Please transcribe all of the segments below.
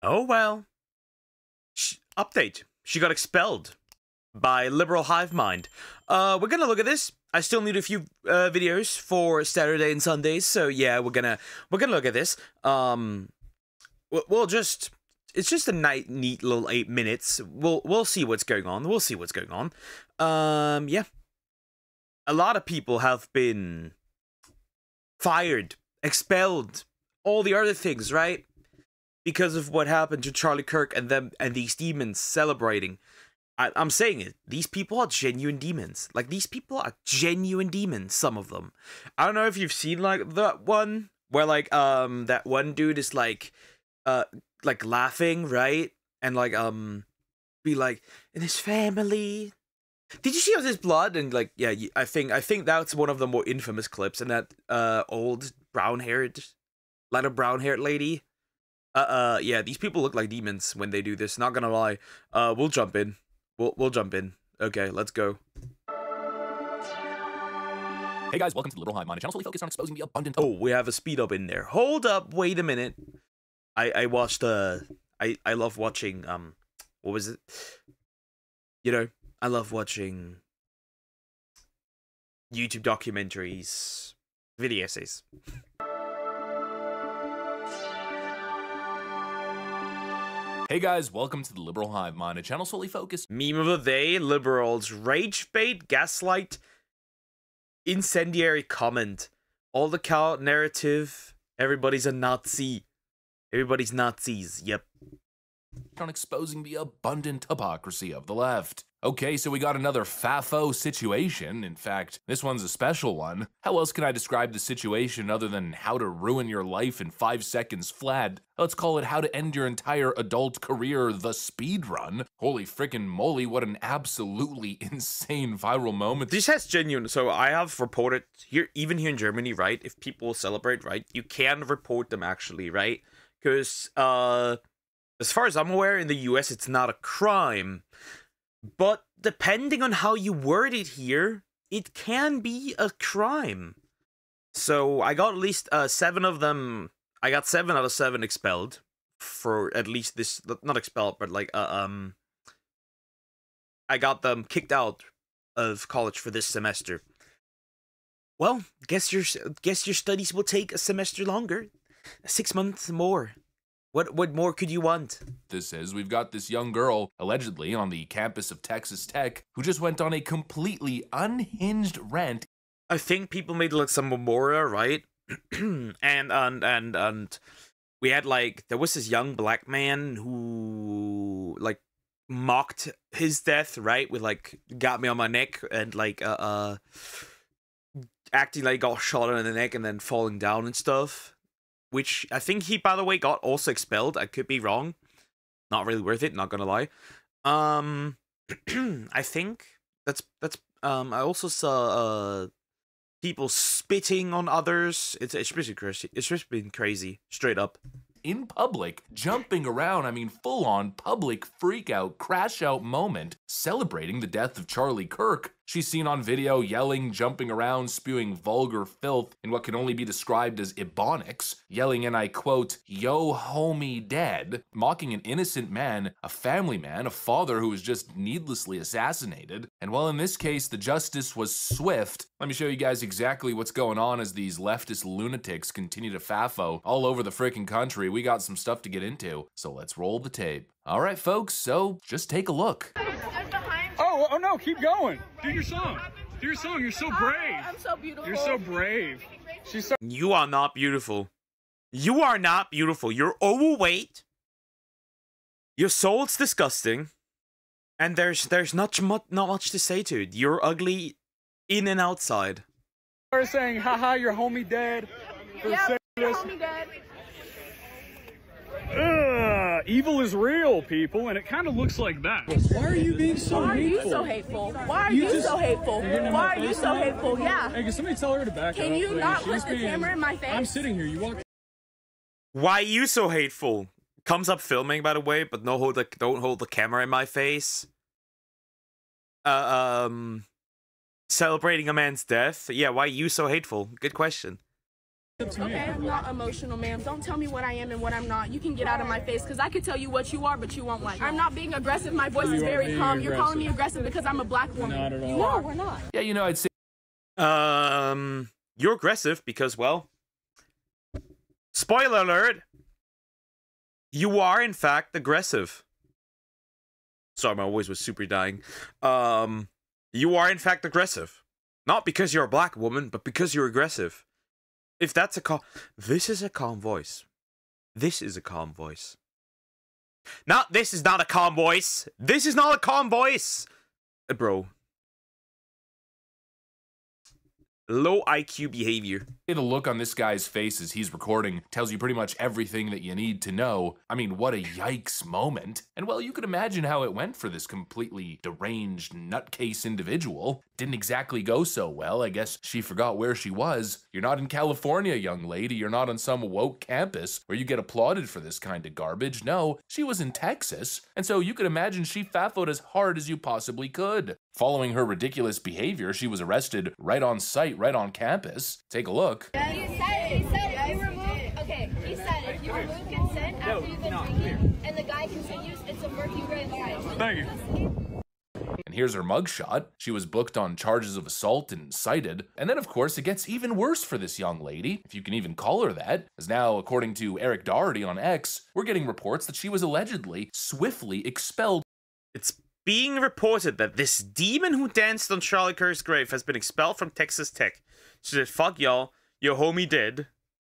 Oh well. Update. She got expelled by liberal Hivemind. We're gonna look at this. I still need a few videos for Saturday and Sundays, so yeah, we're gonna look at this. We'll just, it's just a neat little 8 minutes. We'll see what's going on. We'll see what's going on. Yeah. A lot of people have been fired, expelled, all the other things, right? Because of what happened to Charlie Kirk and them and these demons celebrating. I'm saying it. These people are genuine demons. Like, these people are genuine demons, some of them. I don't know if you've seen, like, that one where, like, that one dude is, like laughing, right? And, like, be like, in his family. Did you see all his blood? And, like, yeah, I think that's one of the more infamous clips. And that, old brown-haired, lighter brown-haired lady. Yeah, these people look like demons when they do this. Not gonna lie. We'll jump in. We'll jump in. Okay, let's go. Hey guys, welcome to the Liberal Hivemind, a channel solely focused on exposing the abundant. Oh, we have a speed up in there. Hold up, wait a minute. I watched I love watching what was it? You know, I love watching YouTube documentaries, video essays. Hey guys, welcome to the Liberal Hivemind, a channel solely focused. Meme of the day: liberals rage bait, gaslight, incendiary comment, all the cow narrative. Everybody's a Nazi. Everybody's Nazis. Yep. On exposing the abundant hypocrisy of the left. Okay, so we got another FAFO situation. In fact, this one's a special one. How else can I describe the situation other than how to ruin your life in 5 seconds flat? Let's call it how to end your entire adult career the speed run. Holy frickin' moly, what an absolutely insane viral moment. This has genuine, so I have reported here, even here in Germany, right? If people celebrate, right, you can report them actually, right? Because, as far as I'm aware, in the US, it's not a crime. But depending on how you word it here, it can be a crime. So I got at least 7 of them. I got 7 out of 7 expelled for at least this. Not expelled, but like I got them kicked out of college for this semester. Well, guess your studies will take a semester longer, 6 months more. What more could you want? This is, we've got this young girl, allegedly on the campus of Texas Tech, who just went on a completely unhinged rant. I think people made like some memorial, right? and we had like, there was this young black man who like mocked his death, right? With like, got me on my neck and like acting like he got shot in the neck and then falling down and stuff. Which I think he, by the way, got also expelled. I could be wrong. Not really worth it, not gonna lie. I think that's I also saw people spitting on others. It's just crazy. It's just been crazy, straight up. In public, jumping around, I mean full-on public freak-out, crash-out moment, celebrating the death of Charlie Kirk. She's seen on video yelling, jumping around, spewing vulgar filth in what can only be described as ebonics, yelling and I quote, "Yo homie dead," mocking an innocent man, a family man, a father who was just needlessly assassinated. And while in this case the justice was swift, let me show you guys exactly what's going on as these leftist lunatics continue to FAFO all over the frickin' country. We got some stuff to get into, so let's roll the tape. Alright folks, so just take a look. Oh no, keep going. Do your song. Do your song. You're so brave. I'm so beautiful. You're so brave. She's so. You are not beautiful. You are not beautiful. You're overweight. Your soul's disgusting. And there's not much to say to it. You're ugly in and outside. They're saying, haha, your homie dead. Yeah, your homie dead. Evil is real, people, and it kind of looks like that. Why are you being so Why are you hateful? so hateful? Why are you so hateful? Why are you so hateful? Yeah. Hey, can somebody tell her to back up? Can you please? not She's put the camera in my face? I'm sitting here. You walk. Why you so hateful? Comes up filming, by the way, but don't hold the camera in my face. Celebrating a man's death. Yeah, why you so hateful? Good question. Okay, I'm not emotional, ma'am. Don't tell me what I am and what I'm not. You can get out of my face, because I could tell you what you are, but you won't like it. I'm not being aggressive. My voice is very calm. You're calling me aggressive because I'm a black woman. Not at all. No, we're not. Yeah, you know, I'd say You're aggressive because, well, spoiler alert, you are in fact aggressive. Sorry, my voice was super dying. You are in fact aggressive. Not because you're a black woman, but because you're aggressive. If that's a calm... This is a calm voice. This is a calm voice. Not this is not a calm voice. This is not a calm voice. Bro. Low IQ behavior. the look on this guy's face as he's recording tells you pretty much everything that you need to know. I mean, what a yikes moment. And well, you could imagine how it went for this completely deranged nutcase individual. Didn't exactly go so well. I guess she forgot where she was. You're not in California, young lady. You're not on some woke campus where you get applauded for this kind of garbage. No, she was in Texas. And so you could imagine she faffoed as hard as you possibly could. Following her ridiculous behavior, she was arrested right on site, right on campus. Take a look. He said if you remove, okay, he said if you remove consent after you've been drinking and the guy continues, it's a murky red line. Thank you. And here's her mugshot. She was booked on charges of assault and cited. And then, of course, it gets even worse for this young lady, if you can even call her that, as now, according to Eric Doherty on X, we're getting reports that she was allegedly swiftly expelled. It's being reported that this demon who danced on Charlie Kirk's grave has been expelled from Texas Tech. She said, fuck y'all, your homie dead.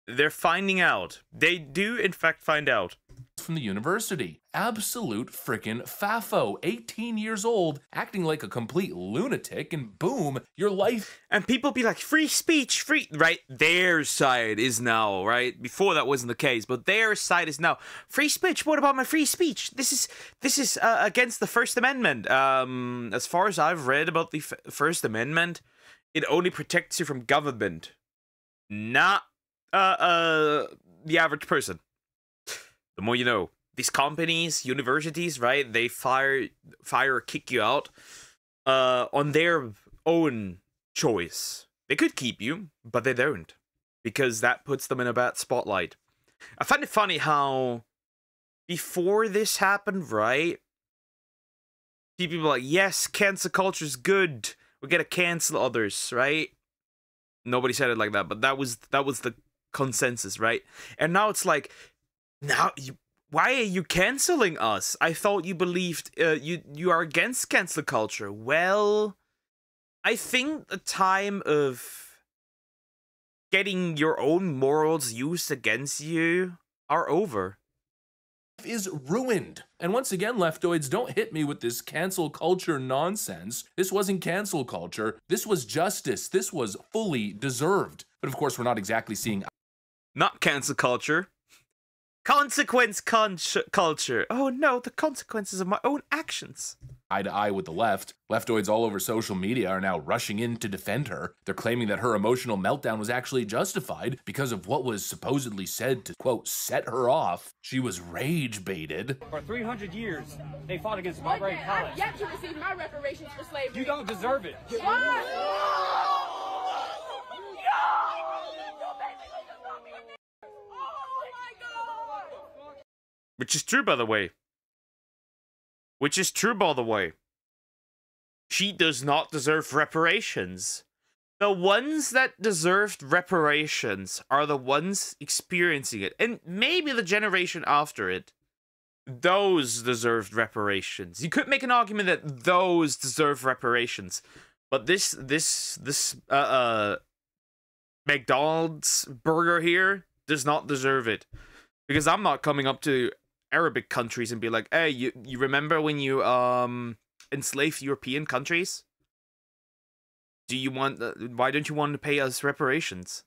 They're finding out. They do, in fact, find out. From the university. Absolute frickin' faffo. 18 years old, acting like a complete lunatic, and boom, your life. And people be like, free speech, free, right? Their side is now, right? Before that wasn't the case, but their side is now. Free speech, what about my free speech? This is against the First Amendment. As far as I've read about the First Amendment, it only protects you from government, not the average person. The more you know. These companies, universities, right? They fire or kick you out on their own choice. They could keep you, but they don't, because that puts them in a bad spotlight. I find it funny how before this happened, right? People were like, yes, cancel culture is good. We're gonna cancel others, right? Nobody said it like that, but that was the consensus, right? And now it's like, now why are you canceling us? I thought you believed you are against cancel culture. Well, I think the time of getting your own morals used against you are over. Is ruined. And once again, leftoids, don't hit me with this cancel culture nonsense. This wasn't cancel culture. This was justice. This was fully deserved. But of course, we're not exactly seeing... Not cancel culture. Consequence culture. Oh no, the consequences of my own actions. Eye to eye with the left. Leftoids all over social media are now rushing in to defend her. They're claiming that her emotional meltdown was actually justified because of what was supposedly said to, quote, set her off. She was rage baited. For 300 years, they fought against barbaric I've powers. yet to receive my reparations for slavery. You don't deserve it. Which is true, by the way. Which is true, by the way. She does not deserve reparations. The ones that deserved reparations are the ones experiencing it. And maybe the generation after it. Those deserved reparations. You could make an argument that those deserve reparations. But this McDonald's burger here does not deserve it. Because I'm not coming up to Arabic countries and be like, hey, you remember when you enslaved European countries? Do you want why don't you want to pay us reparations?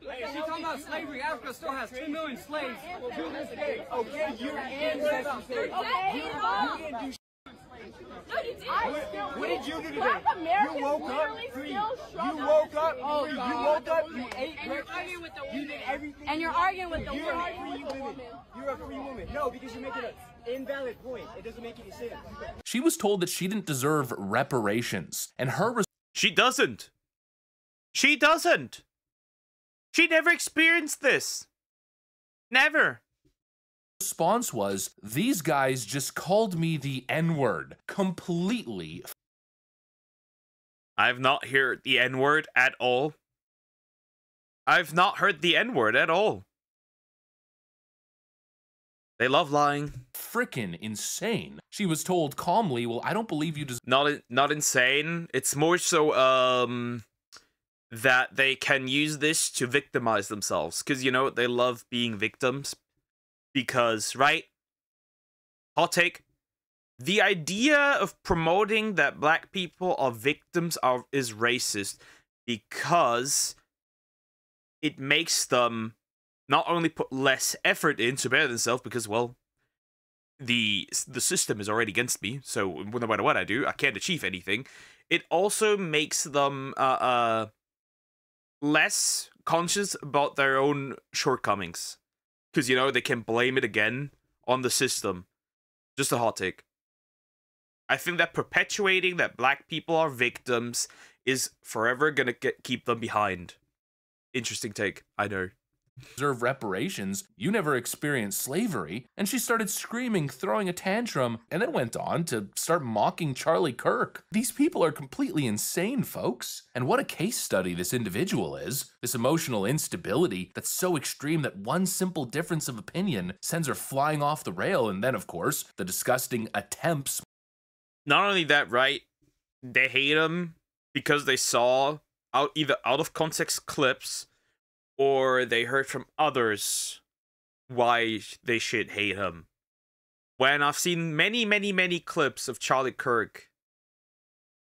Hey, is she talking about slavery? Africa still has 2 million slaves to this day. Okay, your ancestors did. You didn't do What did you do today? Black Americans You woke up literally free. still You struggle. woke up Oh, free. You God. woke up. You ate breakfast. You did everything. And you're arguing with the You're a woman. free woman. You're a free woman. No, because you're making an invalid point. It doesn't make any sense. She was told that she didn't deserve reparations, and her She doesn't. She doesn't. She never experienced this. Never. response was, "These guys just called me the N-word completely." I've not heard the N-word at all. I've not heard the N-word at all. They love lying. Frickin' insane. She was told calmly, "Well, I don't believe you deserve." Not insane. It's more so that they can use this to victimize themselves, because you know they love being victims. Because, right? Hot take. The idea of promoting that black people are victims is racist, because it makes them not only put less effort in to better themselves, because, well, the system is already against me, so no matter what I do, I can't achieve anything. It also makes them less conscious about their own shortcomings, because, you know, they can blame it again on the system. Just a hot take. I think that perpetuating that black people are victims is forever gonna keep them behind. Interesting take, I know. Deserve reparations. You never experienced slavery. And she started screaming, throwing a tantrum, and then went on to start mocking Charlie Kirk. These people are completely insane, folks. And what a case study this individual is. This emotional instability that's so extreme that one simple difference of opinion sends her flying off the rail. And then, of course, the disgusting attempts. Not only that, right? They hate him because they saw either out of context clips, or they heard from others why they should hate him. When I've seen many clips of Charlie Kirk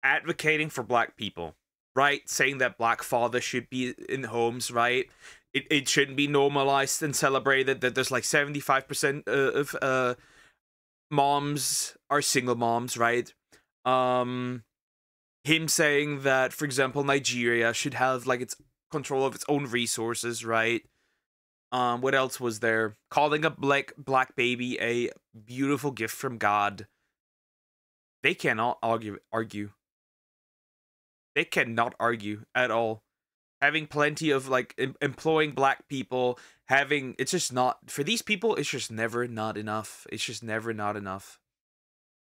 advocating for black people, right? Saying that black fathers should be in homes, right? It shouldn't be normalized and celebrated that there's like 75% of moms are single moms, right? Him saying that, for example, Nigeria should have like its control of its own resources, right? What else was there? Calling a black baby a beautiful gift from God. They cannot argue. They cannot argue at all. Having plenty of like employing black people, it's just not, for these people, it's just never not enough. It's just never not enough.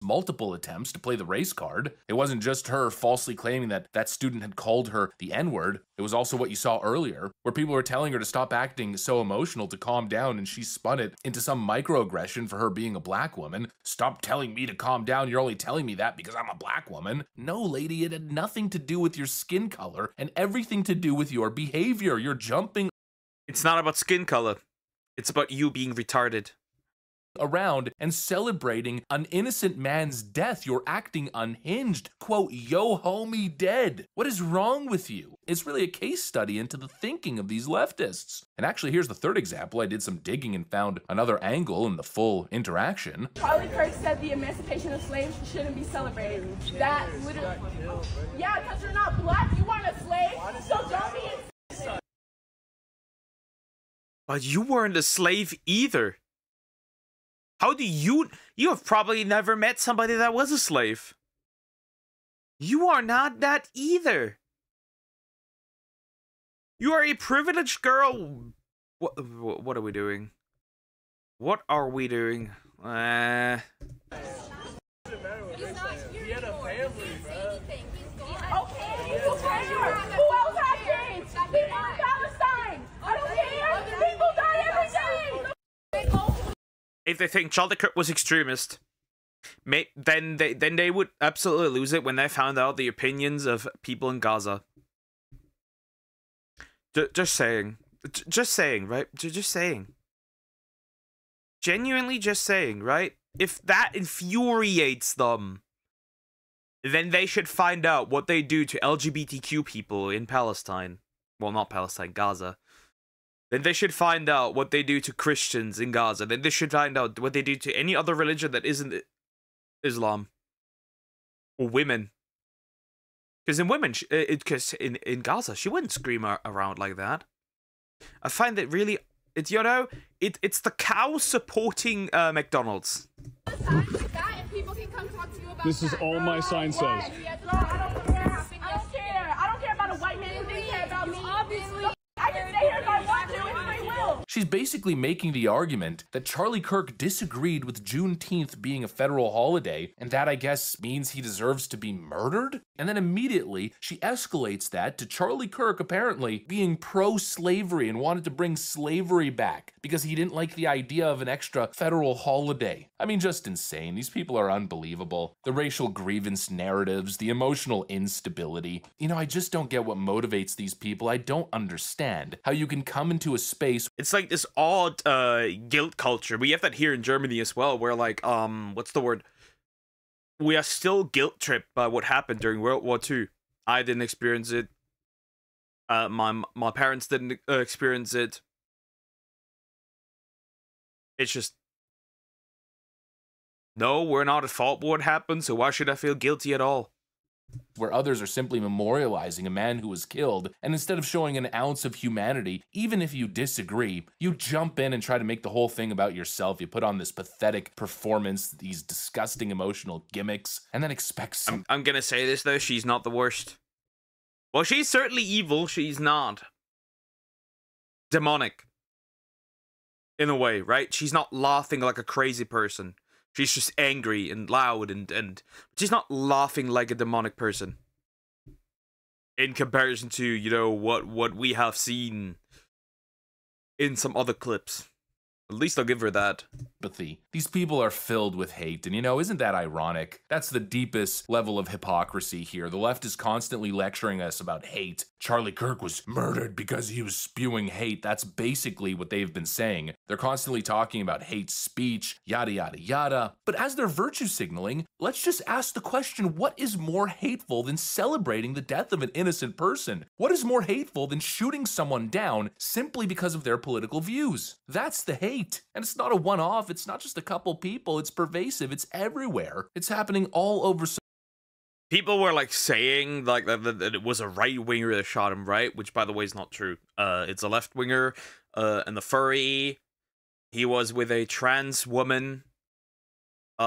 Multiple attempts to play the race card. It wasn't just her falsely claiming that that student had called her the N-word. It was also what you saw earlier, where people were telling her to stop acting so emotional, to calm down, and she spun it into some microaggression for her being a black woman. "Stop telling me to calm down, you're only telling me that because I'm a black woman." No, lady, it had nothing to do with your skin color and everything to do with your behavior. You're jumping. It's not about skin color. It's about you being retarded. Around and celebrating an innocent man's death. You're acting unhinged. Quote, "Yo homie dead." What is wrong with you? It's really a case study into the thinking of these leftists. And actually, here's the third example. I did some digging and found another angle in the full interaction. Charlie Kirk said the emancipation of slaves shouldn't be celebrated. That literally, yeah, because you're not black, you weren't a slave, so don't be. But you weren't a slave either. How do you have probably never met somebody that was a slave. You are not that either. You are a privileged girl. What are we doing? What are we doing? Okay, people care. Who else has kids? People in Palestine. I don't care. People die every day. If they think Charlie Kirk was extremist, then they would absolutely lose it when they found out the opinions of people in Gaza. Just saying, right? Just saying. Genuinely, just saying, right? If that infuriates them, then they should find out what they do to LGBTQ people in Palestine. Well, not Palestine, Gaza. Then they should find out what they do to Christians in Gaza. Then they should find out what they do to any other religion that isn't Islam. women. Because in Gaza, she wouldn't scream around like that. I find it really, it's the cow supporting McDonald's. This is all my sign says. I don't care about a white man. They care about me. Obviously, I can stay here if I want to. It's my will. She's basically making the argument that Charlie Kirk disagreed with Juneteenth being a federal holiday, and that, I guess, means he deserves to be murdered? And then immediately, she escalates that to Charlie Kirk apparently being pro-slavery and wanted to bring slavery back because he didn't like the idea of an extra federal holiday. I mean, just insane. These people are unbelievable. The racial grievance narratives, the emotional instability. You know, I just don't get what motivates these people. I don't understand how you can come into a space. It's like this odd guilt culture. We have that here in Germany as well, where like, what's the word? We are still guilt-tripped by what happened during World War II. I didn't experience it. My parents didn't experience it. It's just, no, we're not at fault for what happened, so why should I feel guilty at all? Where others are simply memorializing a man who was killed, and instead of showing an ounce of humanity, even if you disagree, you jump in and try to make the whole thing about yourself. You put on this pathetic performance, these disgusting emotional gimmicks, and then expect some— I'm gonna say this though, she's not the worst. Well, she's certainly evil, she's not demonic. In a way, right? She's not laughing like a crazy person. She's just angry and loud and she's not laughing like a demonic person. In comparison to, you know, what we have seen in some other clips. At least I'll give her that. Empathy. These people are filled with hate, and you know, isn't that ironic? That's the deepest level of hypocrisy here. The left is constantly lecturing us about hate. Charlie Kirk was murdered because he was spewing hate. That's basically what they've been saying. They're constantly talking about hate speech, yada yada yada. But as they're virtue signaling, let's just ask the question, what is more hateful than celebrating the death of an innocent person? What is more hateful than shooting someone down simply because of their political views? That's the hate. And it's not a one-off. It's not just a couple people. It's pervasive. It's everywhere. It's happening all over. People were like saying like that it was a right winger that shot him, right? Which, by the way, is not true. It's a left winger. And the furry, he was with a trans woman. He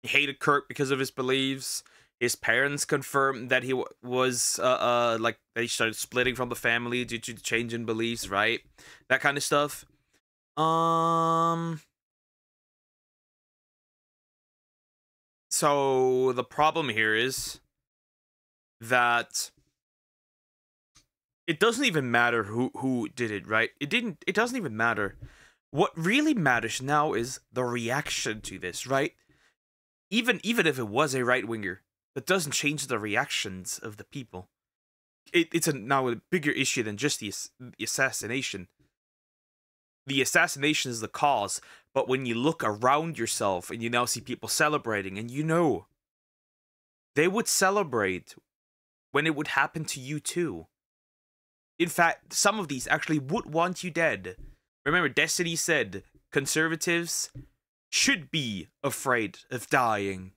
hated Kirk because of his beliefs. His parents confirmed that he was like they started splitting from the family due to the change in beliefs, right? That kind of stuff. So the problem here is that it doesn't even matter who did it, right? It doesn't even matter. What really matters now is the reaction to this, right? Even if it was a right-winger, that doesn't change the reactions of the people. It's now a bigger issue than just the assassination. The assassination is the cause, but when you look around yourself and you now see people celebrating, and you know, they would celebrate when it would happen to you too. In fact, some of these actually would want you dead. Remember, Destiny said conservatives should be afraid of dying.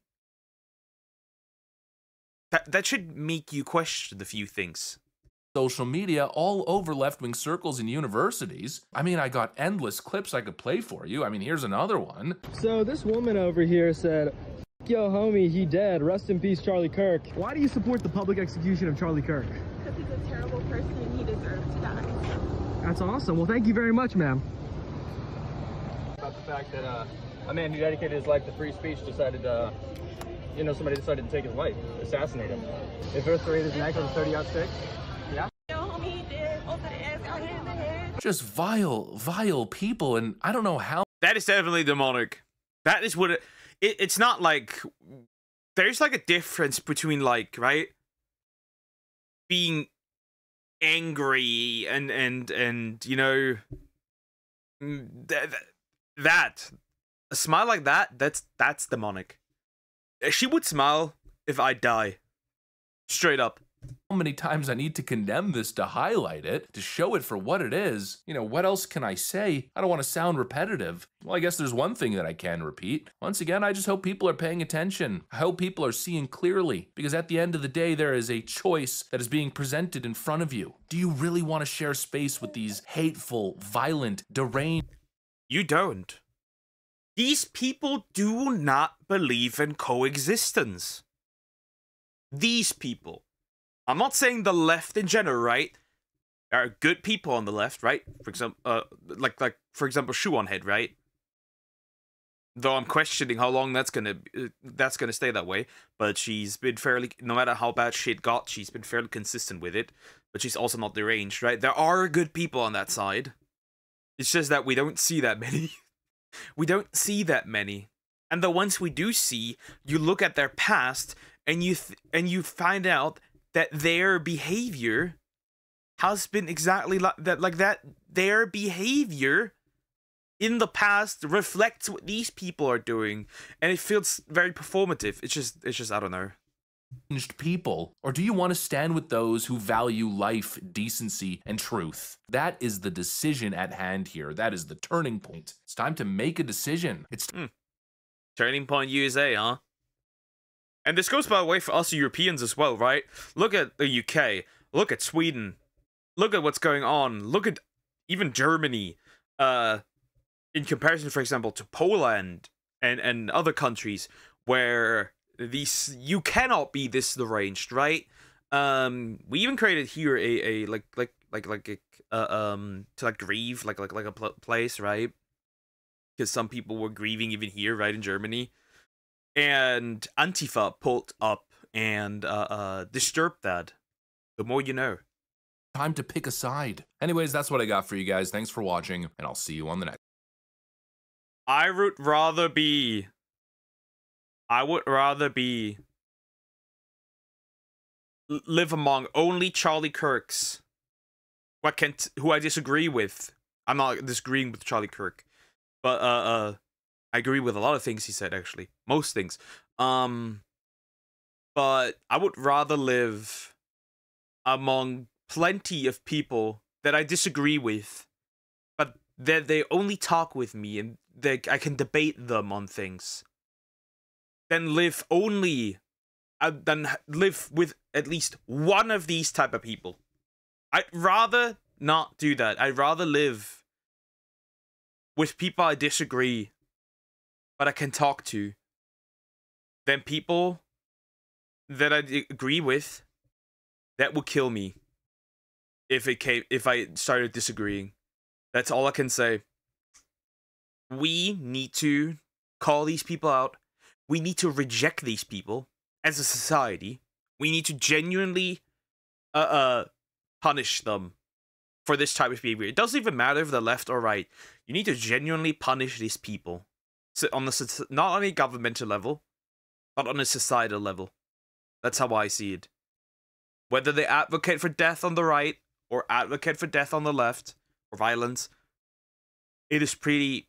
That should make you question a few things. Social media all over left-wing circles and universities. I mean, I got endless clips I could play for you. I mean, here's another one. So this woman over here said, "Yo, homie, he dead. Rest in peace, Charlie Kirk." Why do you support the public execution of Charlie Kirk? Because he's a terrible person and he deserves to die. That's awesome. Well, thank you very much, ma'am. About the fact that a man who dedicated his life to free speech decided, somebody decided to take his life, assassinate him. They first raided his neck with a 30-06. Yeah. Just vile people, and I don't know how. That is definitely demonic. That is what it's not like. There's like a difference between like, right, being angry and you know, that a smile like that's demonic. She would smile if I die. Straight up. How many times I need to condemn this to highlight it, to show it for what it is? You know, what else can I say? I don't want to sound repetitive. Well, I guess there's one thing that I can repeat. Once again, I just hope people are paying attention. I hope people are seeing clearly, because at the end of the day, there is a choice that is being presented in front of you. Do you really want to share space with these hateful, violent, deranged? You don't. These people do not believe in coexistence. These people. I'm not saying the left in general, right? There are good people on the left, right? For example, for example, Shoe on Head, right? Though I'm questioning how long that's gonna stay that way. But she's been fairly, no matter how bad shit got, she's been fairly consistent with it. But she's also not deranged, right? There are good people on that side. It's just that we don't see that many. We don't see that many. And the ones we do see, you look at their past and you find out that their behavior has been exactly like that. Their behavior in the past reflects what these people are doing, and it feels very performative. It's just I don't know. People, or do you want to stand with those who value life, decency, and truth? That is the decision at hand here. That is the turning point. It's time to make a decision. It's Turning point USA, huh? And this goes, by the way, for us Europeans as well, right? Look at the UK. Look at Sweden. Look at what's going on. Look at even Germany. In comparison, for example, to Poland and other countries where you cannot be this deranged, right? We even created here a to grieve, like a place, right? Because some people were grieving even here, right, in Germany. And Antifa pulled up and disturbed that. The more you know. time to pick a side. Anyways, that's what I got for you guys. Thanks for watching, and I'll see you on the next. I would rather be live among only Charlie Kirks who I disagree with. I'm not disagreeing with Charlie Kirk, but I agree with a lot of things he said, actually. Most things. But I would rather live among plenty of people that I disagree with, but that they only talk with me and I can debate them on things, than live with at least one of these type of people. I'd rather not do that. I'd rather live with people I disagree, but I can talk to, than people that I agree with that would kill me if I started disagreeing. That's all I can say. We need to call these people out. We need to reject these people as a society. We need to genuinely punish them for this type of behavior. It doesn't even matter if they're left or right. You need to genuinely punish these people. So not on a governmental level, but on a societal level. That's how I see it. Whether they advocate for death on the right or advocate for death on the left or violence, it is pretty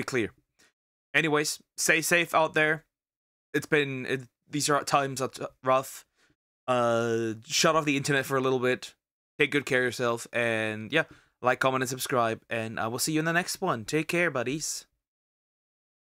clear. Anyways, stay safe out there. These are times that's rough. Shut off the internet for a little bit. Take good care of yourself, and yeah, like, comment, and subscribe, and I will see you in the next one. Take care, buddies.